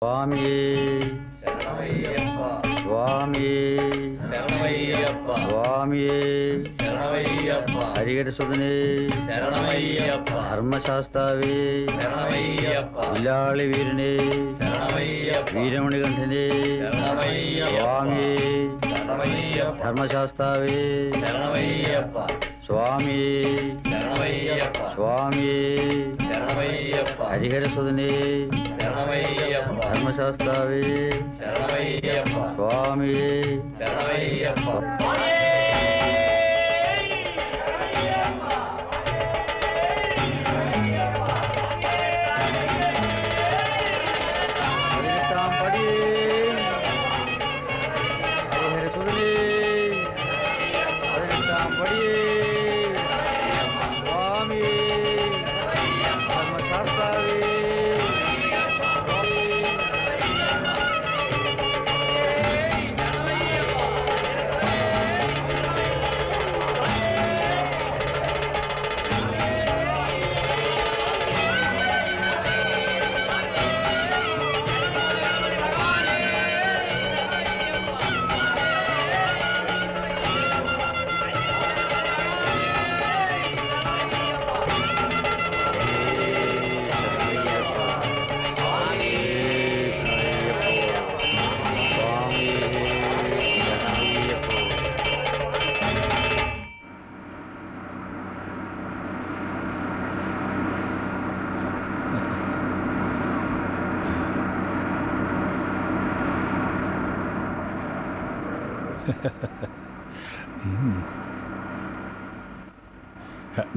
சுவாமியே சரணமையப்பா சுவாமியே சரணமையப்பா சுவாமியே சரணமையப்பா ஹரிஹர சுதனே சரணமையப்பா தர்மசாஸ்தாவே சரணமையப்பா வில்லாளி வீரனே சரணமையப்பா வீரமணிகண்டனே சரணமையப்பா சுவாமியே சரணமையப்பா தர்மசாஸ்தாவே சரணமையப்பா சுவாமியே சரணமையப்பா சுவாமியே சரணமையப்பா ஹரிஹர சுதனே சரணமையப்பா தர்மசாஸ்தாவே சரணமையப்பா சுவாமியே சரணமையப்பா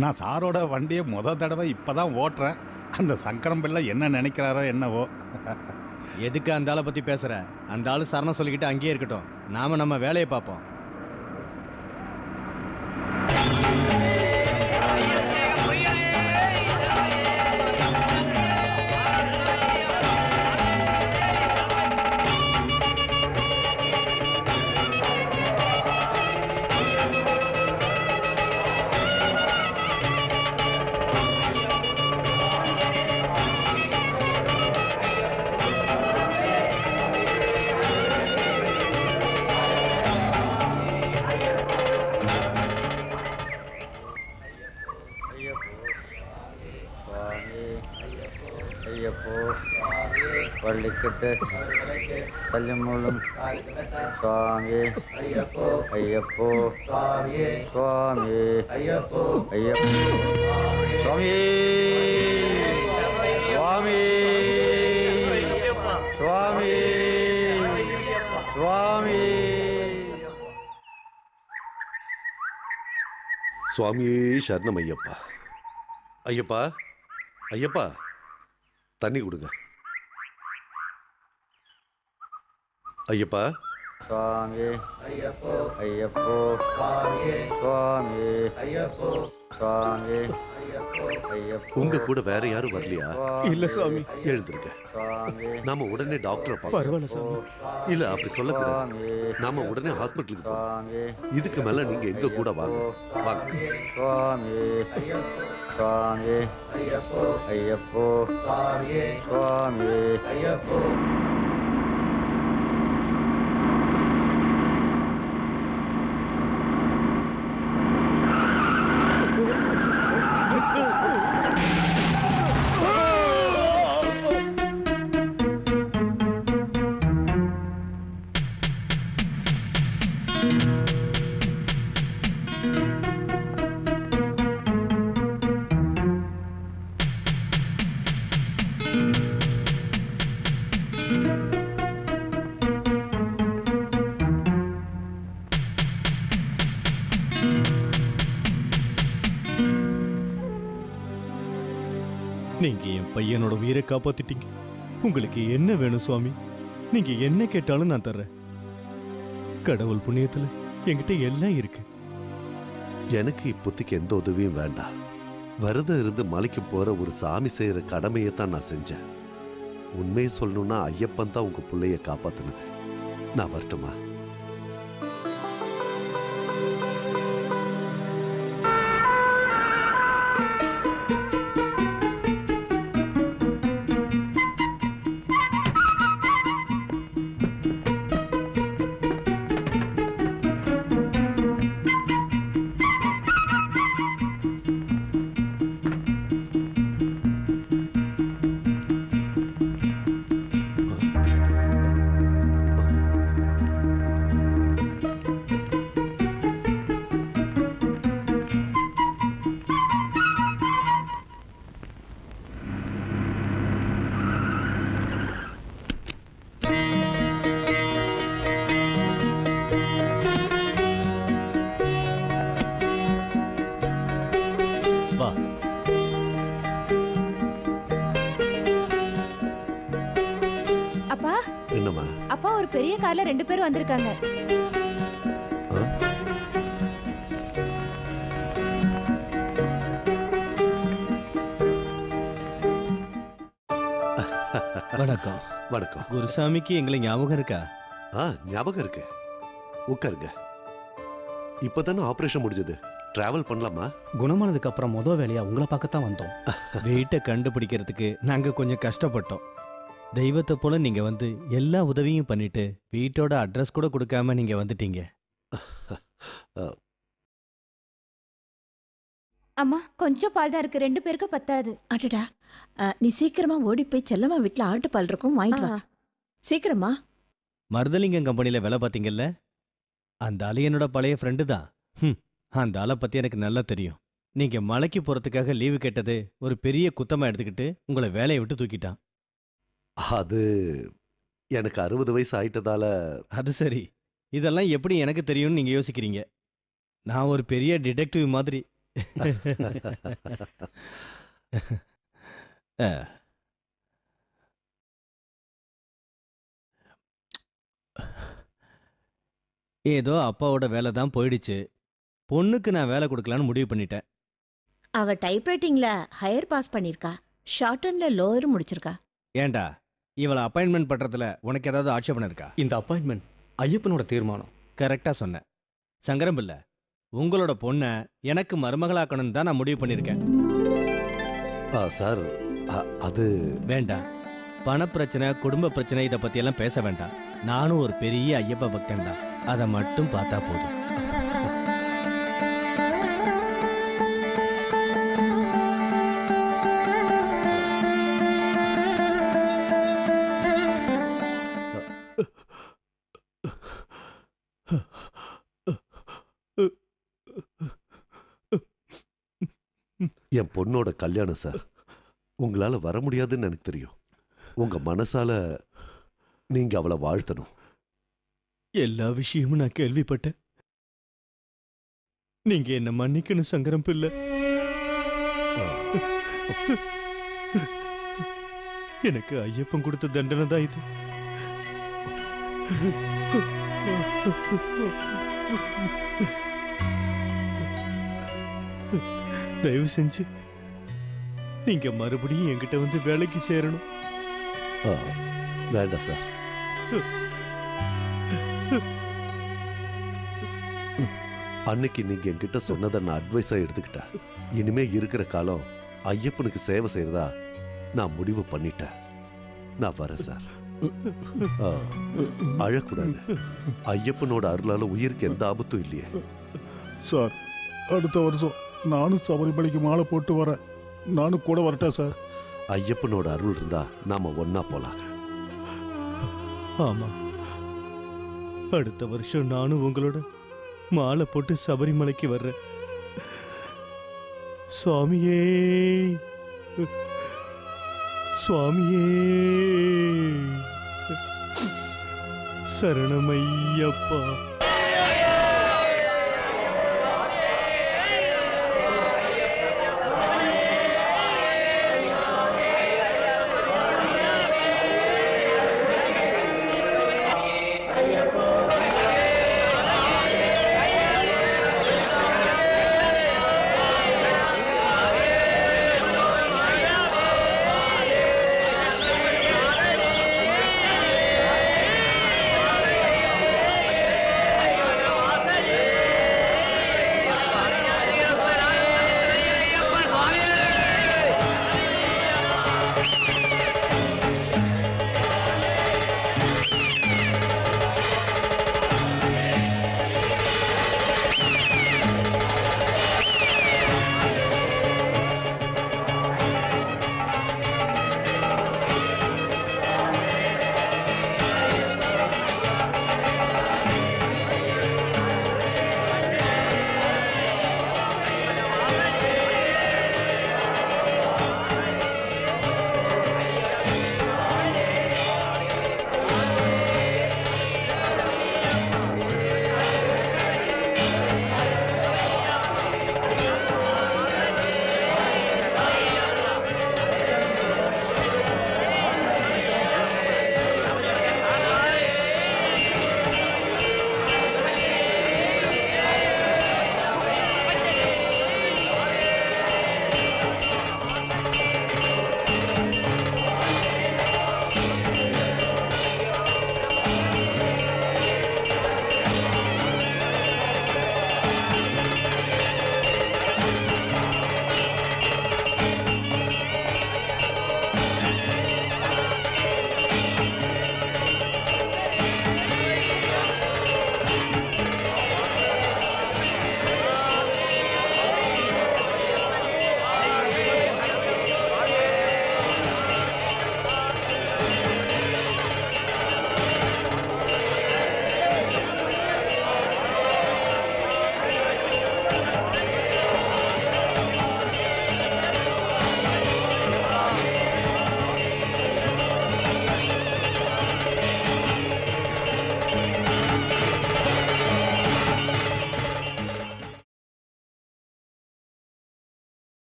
நான் சாரோட வண்டியை தடவை இப்போதான் ஓட்டுறேன். அந்த சங்கரம் பிள்ளை என்ன நினைக்கிறாரோ என்னவோ. எதுக்கு அந்த ஆளை பற்றி பேசுகிற? அந்த ஆள் சரணம் சொல்லிக்கிட்டு அங்கேயே இருக்கட்டும். நாம் நம்ம வேலையை பார்ப்போம். பள்ளிக்கட்டு பள்ளிமூலம் சுவாமி ஐயப்போ சுவாமி ஐயப்போ சுவாமி சுவாமி சுவாமி சுவாமி சுவாமியே சரணம் ஐயப்பா. ஐயப்பா ஐயப்பா தண்ணி கொடுங்க. ஐயப்பா சுவாமி ஐயப்போ சுவாமி ஐயப்போ சுவாமி ஐயப்போ. உங்க கூட வேற யாரும் வரலையா? இல்ல சுவாமி. எழுந்திருக்க. நாம உடனே டாக்டரை பரவாயில்ல சுவாமி. இல்ல அப்படி சொல்லக்கூடாது. நாம உடனே ஹாஸ்பிட்டலுக்கு போறோம். இதுக்கு மேல நீங்க எங்க கூட வாங்க வாங்க. சுவாமி சுவாமி ஐயப்போ சுவாமி ஐயப்போ. நீங்க என் பையனோட உயிரை காப்பாத்திட்டீங்க. உங்களுக்கு என்ன வேணும் சுவாமி? நீங்க என்ன கேட்டாலும் நான் தர்றேன். கடவுள் புண்ணியத்துல என்கிட்ட எல்லாம் இருக்கு. எனக்கு இப்போதைக்கு எந்த உதவியும் வேண்டாம். விரதம் இருந்து மலைக்கு போற ஒரு சாமி செய்யற கடமையை தான் நான் செஞ்சேன். உண்மையை சொல்லணும்னா ஐயப்பன் தான் உங்க பிள்ளைய காப்பாத்தினது. நான் வரட்டுமா? அப்பா என்னம்மா? அப்பா ஒரு பெரிய கார்ல 2 பேரும் வந்திருக்காங்க. ஆ? வணக்கம். வணக்கம். குருசாமிக்கு எங்களை ஞாபகம் இருக்கா? ஞாபகம் இருக்கு. உட்காருங்க. இப்பதானே ஆபரேஷன் முடிஞ்சது. டிராவல் பண்ணலாமா? குணமானதுக்கு அப்புறம் வேலையா உங்களை பார்க்கத்தான் வந்தோம். வீட்டை கண்டுபிடிக்கிறதுக்கு நாங்க கொஞ்சம் கஷ்டப்பட்டோம். தெய்வத்தை போல நீங்க வந்து எல்லா உதவியும் பண்ணிட்டு வீட்டோட அட்ரஸ் கூட கொடுக்காம நீங்க வந்துட்டீங்க. அம்மா கொஞ்சம் பால் தான் இருக்கு, 2 பேருக்கு பத்தாது. அடடா, நீ சீக்கிரமா ஓடி போய் செல்லம்மா வீட்டுல ஆட்டுப்பால் இருக்கும் வாங்கிட்டு வா. சீக்கிரமா. மருதலிங்கம் கம்பெனில வேலை பார்த்தீங்கல்ல, அந்த ஆளு என்னோட பழைய ஃப்ரெண்டு தான். அந்த ஆளை பத்தி எனக்கு நல்லா தெரியும். நீங்க மலைக்கு போறதுக்காக லீவு கேட்டது ஒரு பெரிய குத்தமா எடுத்துக்கிட்டு உங்களை வேலையை விட்டு தூக்கிட்டான். அது எனக்கு 60 வயசு ஆயிட்டதால. அது சரி, இதெல்லாம் எப்படி எனக்கு தெரியும்னு நீங்க யோசிக்கிறீங்க. நான் ஒரு பெரிய டிடெக்டிவ் மாதிரி. ஏதோ அப்பாவோட வேலை தான் போயிடுச்சு. பொண்ணுக்கு நான் வேலை கொடுக்கலான்னு முடிவு பண்ணிட்டேன். அவ டைப்ரைட்டிங்ல ஹையர் பாஸ் பண்ணிருக்கா, ஷார்ட் அண்ட்ல லோயரும் முடிச்சிருக்கா. ஏண்டா, இவளை அப்பாயின்மெண்ட் பண்றதுல உனக்கு ஏதாவது ஆட்சேபணம் இருக்கா? இந்த அப்பாயின்மெண்ட் ஐயப்பனோட தீர்மானம். கரெக்டா சொன்னேன். சங்கரம் பிள்ளை, உங்களோட பொண்ணை எனக்கு மருமகளாக்கணும்னு தான் நான் முடிவு பண்ணியிருக்கேன். சார், அது வேண்டாம். பணப்பிரச்சனை, குடும்ப பிரச்சனை இதை பத்தியெல்லாம் பேச வேண்டாம். நானும் ஒரு பெரிய ஐயப்ப பக்தன் தான். அதை மட்டும் பார்த்தா போதும். என் பொண்ணோட கல்யாணம் சார். உங்களால வர முடியாதுன்னு எனக்கு தெரியும். உங்க மனசால நீங்க அவளை வாழ்த்தணும். எல்லா விஷயமும் நான் கேள்விப்பட்டேன். நீங்க என்ன மன்னிக்கணும் சங்கரம் பிள்ளை. எனக்கு ஐயப்பன் கொடுத்த தண்டனை தான் இது. தயவு செஞ்சு நீங்க மறுபடியும் என்கிட்ட வந்து வேலைக்கு சேரணும். வேண்டாம் சார். அன்னைக்கு நீங்க என்கிட்ட சொன்னதை நான் அட்வைஸா எடுத்துக்கிட்டேன். இனிமே இருக்கிற காலம் ஐயப்பனுக்கு சேவை செய்யறதா நான் முடிவு பண்ணிட்டேன். நான் வரேன் சார். அழக்கூடாது. ஐயப்பனோட அருளால உயிருக்கு எந்த ஆபத்தும் இல்லையே சார். அடுத்த வருஷம் நானும் சபரிமலைக்கு மாலை போட்டு வரேன். நானும் கூட வரட்டேன் சார்? ஐயப்பனோட அருள் இருந்தா நாம ஒன்னா போலாம். ஆமா, அடுத்த வருஷம் நானும் உங்களோட மாலை போட்டு சபரிமலைக்கு வர்றேன். சுவாமியே சுவாமியே சரணமையப்பா.